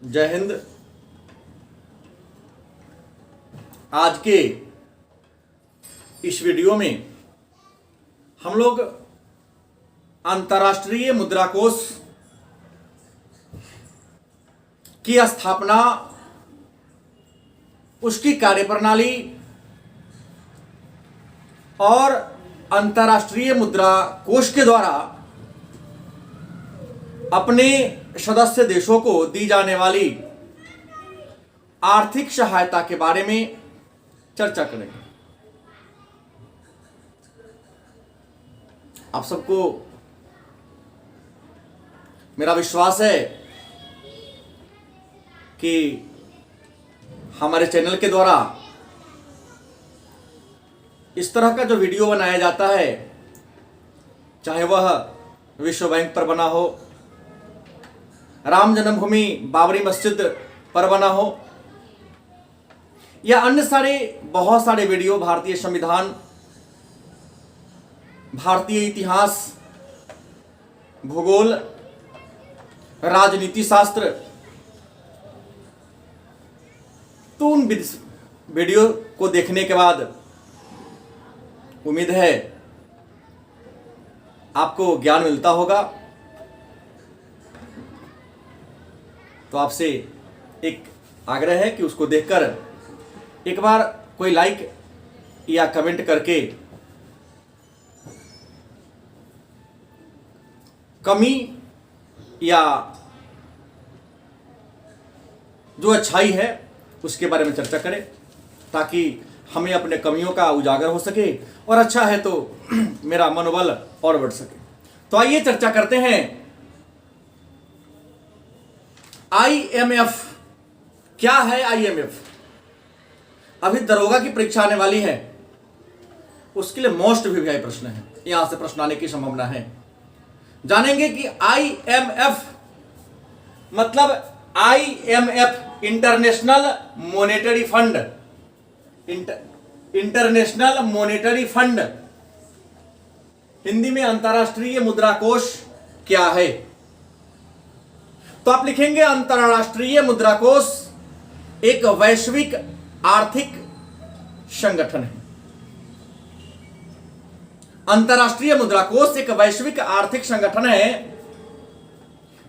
जय हिंद। आज के इस वीडियो में हम लोग अंतर्राष्ट्रीय मुद्रा कोष की स्थापना, उसकी कार्यप्रणाली और अंतर्राष्ट्रीय मुद्रा कोष के द्वारा अपने सदस्य देशों को दी जाने वाली आर्थिक सहायता के बारे में चर्चा करेंगे। आप सबको मेरा विश्वास है कि हमारे चैनल के द्वारा इस तरह का जो वीडियो बनाया जाता है, चाहे वह विश्व बैंक पर बना हो, राम जन्मभूमि बाबरी मस्जिद पर बना हो, या अन्य बहुत सारे वीडियो भारतीय संविधान, भारतीय इतिहास, भूगोल, राजनीति शास्त्र, तो उन वीडियो को देखने के बाद उम्मीद है आपको ज्ञान मिलता होगा। तो आपसे एक आग्रह है कि उसको देखकर एक बार कोई लाइक या कमेंट करके कमी या जो अच्छाई है उसके बारे में चर्चा करें, ताकि हमें अपने कमियों का उजागर हो सके और अच्छा है तो मेरा मनोबल और बढ़ सके। तो आइए चर्चा करते हैं। IMF क्या है? IMF अभी दरोगा की परीक्षा आने वाली है, उसके लिए मोस्ट वीवीआई प्रश्न है, यहां से प्रश्न आने की संभावना है। जानेंगे कि IMF मतलब IMF international monetary fund, international monetary fund, Hindi में अंतर्राष्ट्रीय मुद्रा कोष क्या है? तो आप लिखेंगे अंतर्राष्ट्रीय मुद्रा कोष एक वैश्विक आर्थिक संगठन है। अंतर्राष्ट्रीय मुद्रा कोष एक वैश्विक आर्थिक संगठन है।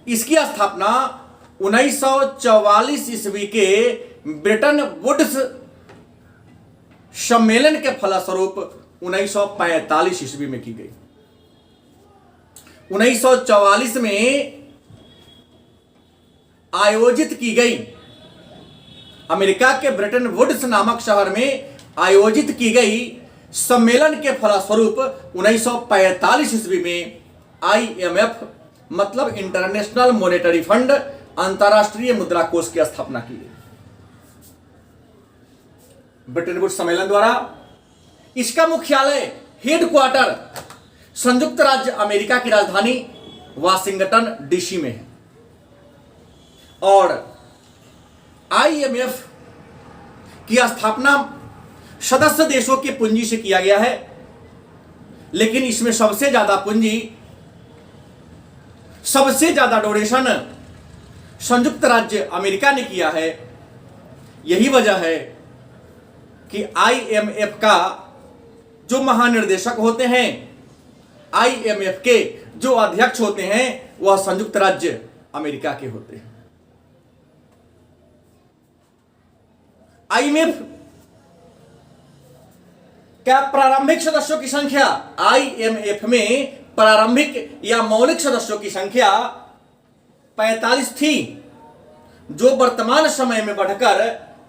इसकी स्थापना 1944 ईस्वी के ब्रेटन वुड्स सम्मेलन के फलस्वरूप 1945 ईस्वी में की गई। 1944 में आयोजित की गई, अमेरिका के ब्रेटन वुड्स नामक शहर में आयोजित की गई सम्मेलन के फलस्वरूप 1945 ईस्वी में IMF मतलब इंटरनेशनल मॉनेटरी फंड, अंतर्राष्ट्रीय मुद्रा कोष की स्थापना की गई ब्रेटन वुड्स सम्मेलन द्वारा। इसका मुख्यालय, हेडक्वार्टर संयुक्त राज्य अमेरिका की राजधानी वाशिंगटन DC में है। और IMF की स्थापना सदस्य देशों के पूंजी से किया गया है, लेकिन इसमें सबसे ज्यादा पूंजी, सबसे ज्यादा डोनेशन संयुक्त राज्य अमेरिका ने किया है। यही वजह है कि IMF का जो महानिर्देशक होते हैं, IMF के जो अध्यक्ष होते हैं, वह संयुक्त राज्य अमेरिका के होते हैं। IMF क्या प्रारंभिक सदस्यों की संख्या, IMF में प्रारंभिक या मौलिक सदस्यों की संख्या 45 थी, जो वर्तमान समय में बढ़कर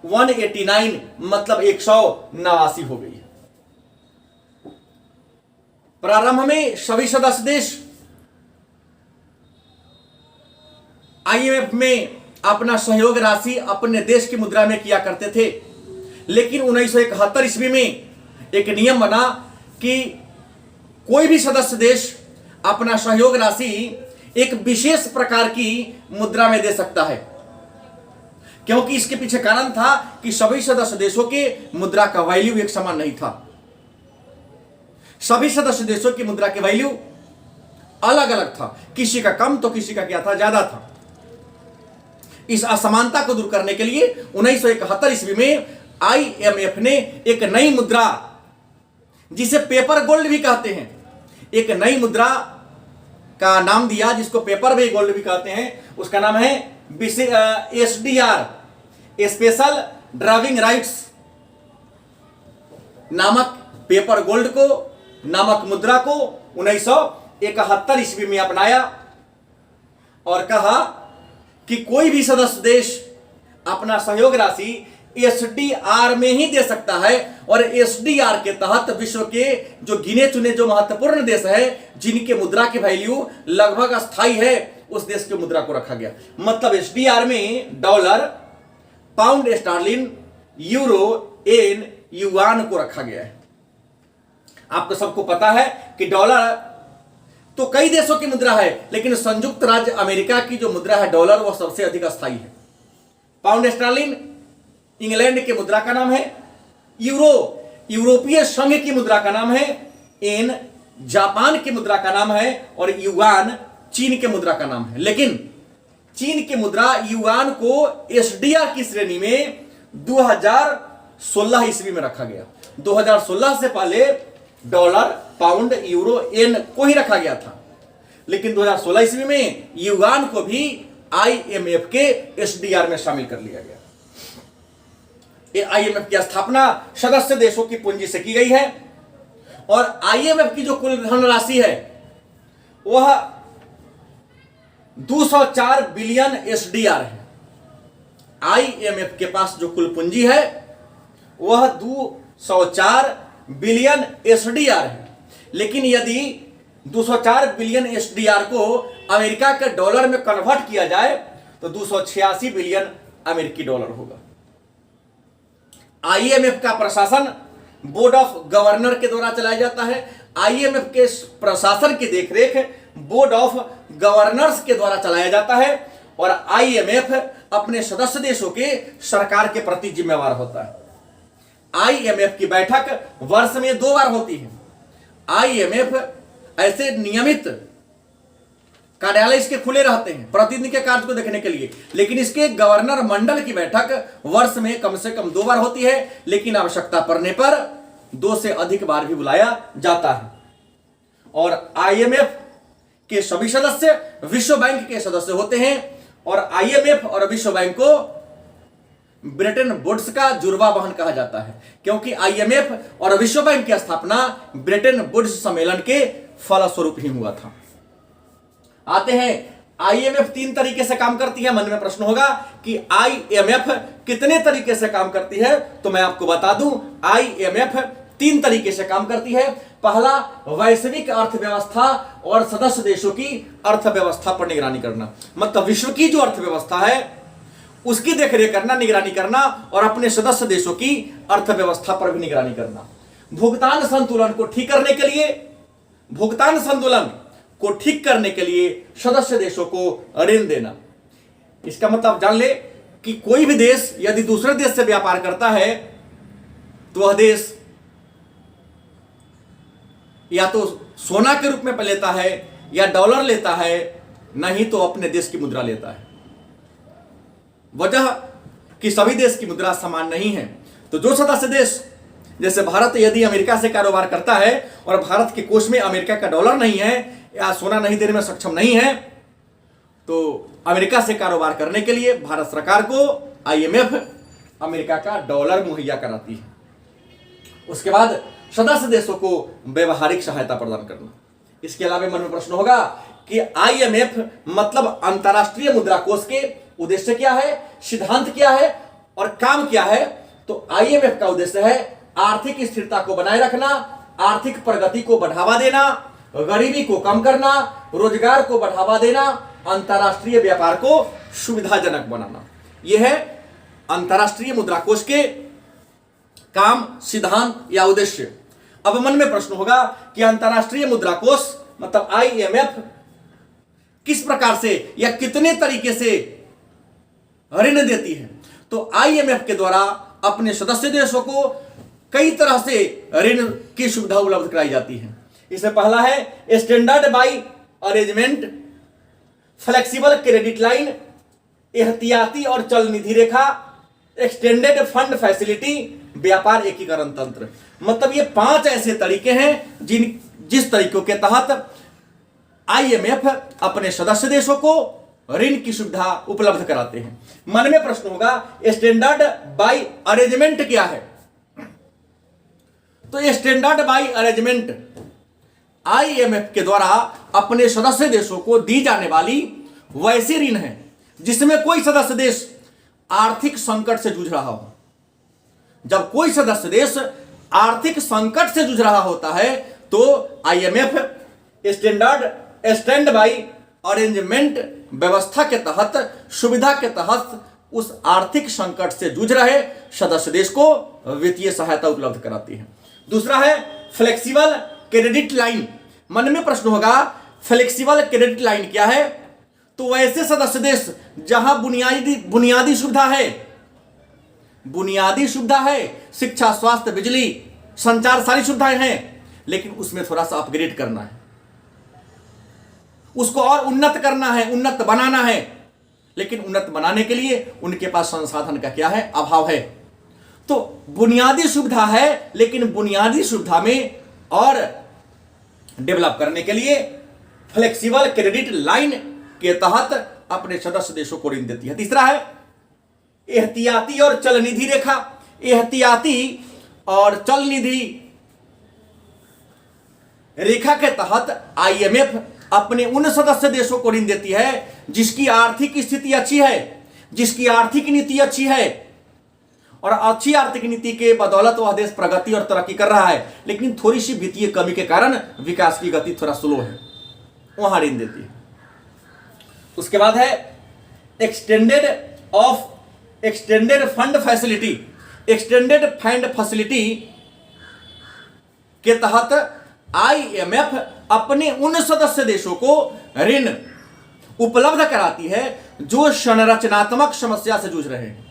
189 मतलब 189 हो गई। प्रारंभ में सभी सदस्य देश IMF में अपना सहयोग राशि अपने देश की मुद्रा में किया करते थे, लेकिन 1971 ईस्वी में एक नियम बना कि कोई भी सदस्य देश अपना सहयोग राशि एक विशेष प्रकार की मुद्रा में दे सकता है, क्योंकि इसके पीछे कारण था कि सभी सदस्य देशों के मुद्रा का वैल्यू एक समान नहीं था। सभी सदस्य देशों की मुद्रा की वैल्यू अलग अलग था, किसी का कम तो किसी का क्या था, ज्यादा था। इस असमानता को दूर करने के लिए 1971 ईस्वी में IMF ने एक नई मुद्रा, जिसे पेपर गोल्ड भी कहते हैं, एक नई मुद्रा का नाम दिया, जिसको पेपर भी गोल्ड भी कहते हैं। उसका नाम है SDR, स्पेशल ड्राइविंग राइट्स नामक पेपर गोल्ड को, नामक मुद्रा को 1971 ईस्वी में अपनाया और कहा कि कोई भी सदस्य देश अपना सहयोग राशि SDR में ही दे सकता है, और SDR के तहत विश्व के जो गिने चुने जो महत्वपूर्ण देश है, जिनके मुद्रा की वैल्यू लगभग अस्थायी है, उस देश की मुद्रा को रखा गया। मतलब SDR में डॉलर, पाउंड स्टर्लिन, यूरो, येन, युआन को रखा गया है। आपको सबको पता है कि डॉलर तो कई देशों की मुद्रा है, लेकिन संयुक्त राज्य अमेरिका की जो मुद्रा है डॉलर, वो सबसे अधिक अस्थायी है। पाउंड स्टर्लिन इंग्लैंड की मुद्रा का नाम है, यूरो यूरोपीय संघ की मुद्रा का नाम है, येन जापान की मुद्रा का नाम है, और युआन चीन के मुद्रा का नाम है। लेकिन चीन की मुद्रा युआन को SDR की श्रेणी में 2016 ईस्वी में रखा गया। 2016 से पहले डॉलर, पाउंड, यूरो, येन को ही रखा गया था, लेकिन 2016 ईस्वी में युआन को भी IMF के SDR में शामिल कर लिया गया। IMF की स्थापना सदस्य देशों की पूंजी से की गई है, और IMF की जो कुल धनराशि है वह 204 बिलियन SDR है। IMF के पास जो कुल पूंजी है वह 204 बिलियन SDR है। लेकिन यदि 204 बिलियन SDR को अमेरिका के डॉलर में कन्वर्ट किया जाए तो 286 बिलियन अमेरिकी डॉलर होगा। IMF का प्रशासन बोर्ड ऑफ गवर्नर के द्वारा चलाया जाता है। IMF के प्रशासन की देखरेख बोर्ड ऑफ गवर्नर्स के द्वारा चलाया जाता है, और IMF अपने सदस्य देशों के सरकार के प्रति जिम्मेवार होता है। IMF की बैठक वर्ष में 2 बार होती है। IMF ऐसे नियमित कार्यालय इसके खुले रहते हैं प्रतिनिधि के कार्य को देखने के लिए, लेकिन इसके गवर्नर मंडल की बैठक वर्ष में कम से कम 2 बार होती है, लेकिन आवश्यकता पड़ने पर 2 से अधिक बार भी बुलाया जाता है। और IMF के सभी सदस्य विश्व बैंक के सदस्य होते हैं, और IMF और विश्व बैंक को ब्रिटेन वुड्स का जुड़वा बहन कहा जाता है, क्योंकि IMF और विश्व बैंक की स्थापना ब्रिटेन वुड्स सम्मेलन के फलस्वरूप ही हुआ था। आते हैं, IMF 3 तरीके से काम करती है। मन में प्रश्न होगा कि IMF कितने तरीके से काम करती है, तो मैं आपको बता दूं IMF 3 तरीके से काम करती है। पहला, वैश्विक अर्थव्यवस्था और सदस्य देशों की अर्थव्यवस्था पर निगरानी करना, मतलब विश्व की जो अर्थव्यवस्था है उसकी देखरेख करना, निगरानी करना, और अपने सदस्य देशों की अर्थव्यवस्था पर भी निगरानी करना। भुगतान संतुलन को ठीक करने के लिए, भुगतान संतुलन को ठीक करने के लिए सदस्य देशों को ऋण देना। इसका मतलब जान ले कि कोई भी देश यदि दूसरे देश से व्यापार करता है तो वह देश या तो सोना के रूप में लेता है या डॉलर लेता है, नहीं तो अपने देश की मुद्रा लेता है। वजह कि सभी देश की मुद्रा समान नहीं है। तो जो सदस्य देश, जैसे भारत यदि अमेरिका से कारोबार करता है और भारत के कोष में अमेरिका का डॉलर नहीं है या सोना नहीं देने में सक्षम नहीं है, तो अमेरिका से कारोबार करने के लिए भारत सरकार को IMF अमेरिका का डॉलर मुहैया कराती है। उसके बाद सदस्य देशों को व्यवहारिक सहायता प्रदान करना। इसके अलावा मन में प्रश्न होगा कि IMF मतलब अंतरराष्ट्रीय मुद्रा कोष के उद्देश्य क्या है, सिद्धांत क्या है और काम क्या है। तो IMF का उद्देश्य है आर्थिक स्थिरता को बनाए रखना, आर्थिक प्रगति को बढ़ावा देना, गरीबी को कम करना, रोजगार को बढ़ावा देना, अंतरराष्ट्रीय व्यापार को सुविधाजनक बनाना। यह है अंतरराष्ट्रीय मुद्रा कोष के काम, सिद्धांत या उद्देश्य। अब मन में प्रश्न होगा कि अंतरराष्ट्रीय मुद्रा कोष मतलब IMF किस प्रकार से या कितने तरीके से ऋण देती है। तो IMF के द्वारा अपने सदस्य देशों को कई तरह से ऋण की सुविधा उपलब्ध कराई जाती है। इसमें पहला है standard by arrangement, flexible credit line, एहतियाती और चल निधि रेखा, एक्सटेंडेड फंड फैसिलिटी, व्यापार एकीकरण तंत्र। मतलब ये 5 ऐसे तरीके हैं जिस तरीकों के तहत आईएमएफ अपने सदस्य देशों को ऋण की सुविधा उपलब्ध कराते हैं। मन में प्रश्न होगा, स्टैंडर्ड बाय अरेंजमेंट क्या है? तो स्टैंडर्ड बाय अरेंजमेंट आईएमएफ के द्वारा अपने सदस्य देशों को दी जाने वाली वैसे ऋण है जिसमें कोई सदस्य देश आर्थिक संकट से जूझ रहा हो। जब कोई सदस्य देश आर्थिक संकट से जूझ रहा होता है तो आईएमएफ स्टैंड बाय अरेंजमेंट व्यवस्था के तहत, सुविधा के तहत उस आर्थिक संकट से जूझ रहे सदस्य देश को वित्तीय सहायता उपलब्ध कराती है। दूसरा है फ्लेक्सिबल क्रेडिट लाइन। मन में प्रश्न होगा, फ्लेक्सिबल क्रेडिट लाइन क्या है? तो वैसे सदस्य देश जहां बुनियादी सुविधा है, शिक्षा, स्वास्थ्य, बिजली, संचार, सारी सुविधाएं हैं, लेकिन उसमें थोड़ा सा अपग्रेड करना है, उसको और उन्नत करना है, उन्नत बनाना है, लेकिन उन्नत बनाने के लिए उनके पास संसाधन का क्या है? अभाव है। तो बुनियादी सुविधा है, लेकिन बुनियादी सुविधा में और डेवलप करने के लिए फ्लेक्सिबल क्रेडिट लाइन के तहत अपने सदस्य देशों को ऋण देती है। तीसरा है एहतियाती और चल निधि रेखा। एहतियाती और चल निधि रेखा के तहत आईएमएफ अपने उन सदस्य देशों को ऋण देती है जिसकी आर्थिक स्थिति अच्छी है, जिसकी आर्थिक नीति अच्छी है, और अच्छी आर्थिक नीति के बदौलत वह देश प्रगति और तरक्की कर रहा है, लेकिन थोड़ी सी वित्तीय कमी के कारण विकास की गति थोड़ा स्लो है, वहां ऋण देती है। उसके बाद है extended fund facility. Extended fund facility के तहत आईएमएफ अपने उन सदस्य देशों को ऋण उपलब्ध कराती है जो संरचनात्मक समस्या से जूझ रहे हैं।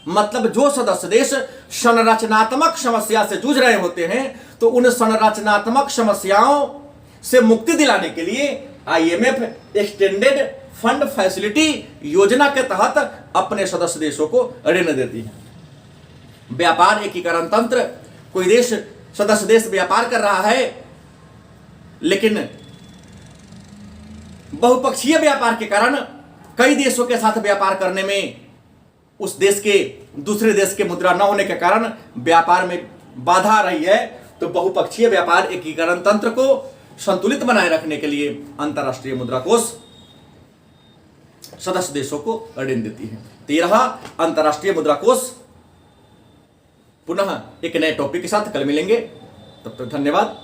मतलब जो सदस्य देश संरचनात्मक समस्या से जूझ रहे होते हैं, तो उन संरचनात्मक समस्याओं से मुक्ति दिलाने के लिए आईएमएफ एक्सटेंडेड फंड फैसिलिटी योजना के तहत अपने सदस्य देशों को ऋण देती है। व्यापार एकीकरण तंत्र। कोई देश, सदस्य देश व्यापार कर रहा है, लेकिन बहुपक्षीय व्यापार के कारण कई देशों के साथ व्यापार करने में उस देश के दूसरे देश के मुद्रा न होने के कारण व्यापार में बाधा आ रही है। तो बहुपक्षीय व्यापार एकीकरण तंत्र को संतुलित बनाए रखने के लिए अंतर्राष्ट्रीय मुद्रा कोष सदस्य देशों को ऋण देती है। 13 अंतर्राष्ट्रीय मुद्रा कोष। पुनः एक नए टॉपिक के साथ कल मिलेंगे, तब तक धन्यवाद।